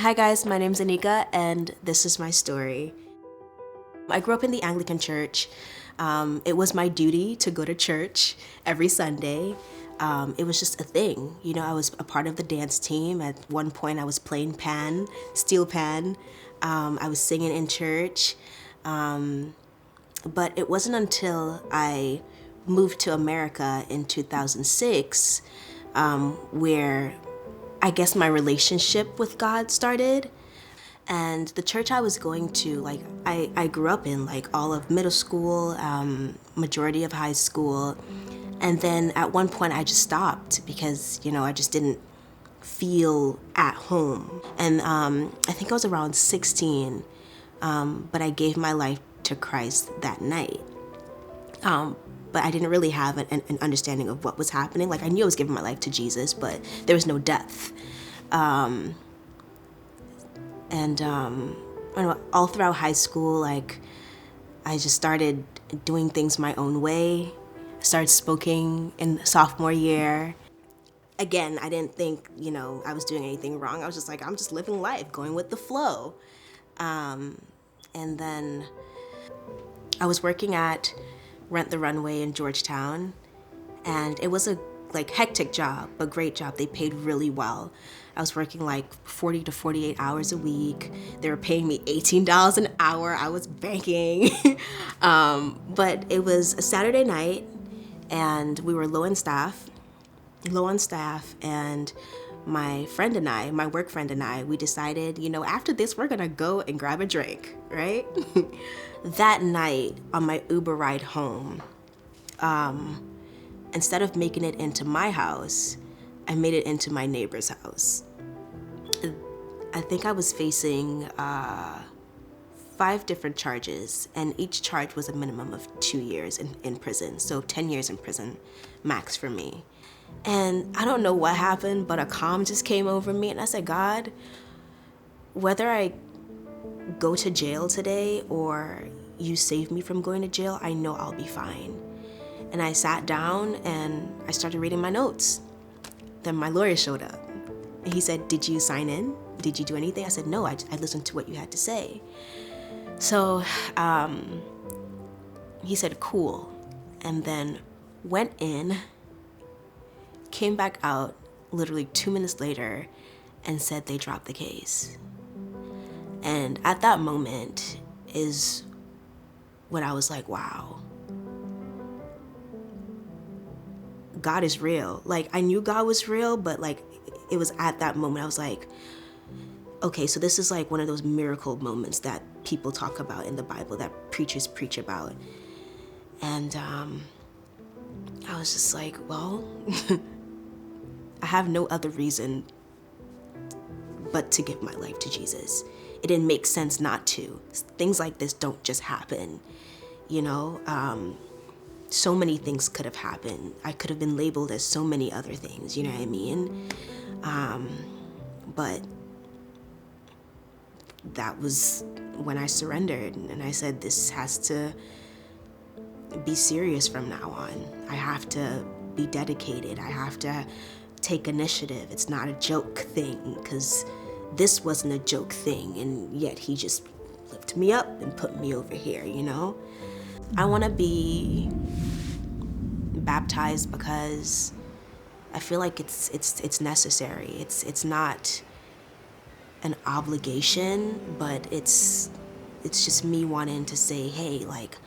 Hi guys, my name's Enica and this is my story. I grew up in the Anglican church. It was my duty to go to church every Sunday. It was just a thing. You know, I was a part of the dance team. At one point I was playing steel pan. I was singing in church. But it wasn't until I moved to America in 2006 where I guess my relationship with God started. And the church I was going to, like, I grew up in, like, all of middle school, majority of high school. And then at one point I just stopped because, you know, I just didn't feel at home. And I think I was around 16, but I gave my life to Christ that night. But I didn't really have an understanding of what was happening. Like, I knew I was giving my life to Jesus, but there was no depth. All throughout high school, like, I just started doing things my own way. I started smoking in sophomore year. Again, I didn't think, you know, I was doing anything wrong. I was just like, I'm just living life, going with the flow. And then I was working at Rent the Runway in Georgetown, and it was a hectic job, but great job. They paid really well. I was working like 40 to 48 hours a week. They were paying me $18 an hour. I was banking. But it was a Saturday night and we were low on staff, and my friend and I, my work friend and I, we decided, you know, after this, we're gonna go and grab a drink, right? That night on my Uber ride home, instead of making it into my house, I made it into my neighbor's house. I think I was facing 5 different charges, and each charge was a minimum of 2 years in prison, so 10 years in prison max for me. And I don't know what happened, but a calm just came over me, and I said, God, whether I go to jail today or you save me from going to jail, I know I'll be fine. And I sat down and I started reading my notes. Then my lawyer showed up and he said, did you sign in? Did you do anything? I said, no, I listened to what you had to say. So he said, cool. And then went in, came back out literally 2 minutes later and said they dropped the case. And at that moment is when I was like, wow, God is real. Like, I knew God was real, but like, it was at that moment I was like, okay, so this is like one of those miracle moments that people talk about in the Bible, that preachers preach about. And I was just like, well, I have no other reason but to give my life to Jesus. It didn't make sense not to. Things like this don't just happen, you know? So many things could have happened. I could have been labeled as so many other things, you know what I mean? But that was when I surrendered, and I said, this has to be serious from now on. I have to be dedicated. I have to take initiative. It's not a joke thing, because this wasn't a joke thing, and yet he just lifted me up and put me over here, you know? I want to be baptized because I feel like it's necessary. It's not an obligation, but it's just me wanting to say, hey, like,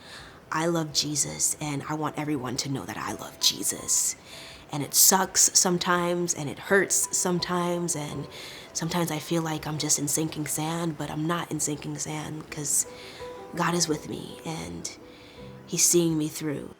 I love Jesus and I want everyone to know that I love Jesus. And it sucks sometimes and it hurts sometimes, and sometimes I feel like I'm just in sinking sand, but I'm not in sinking sand because God is with me and He's seeing me through.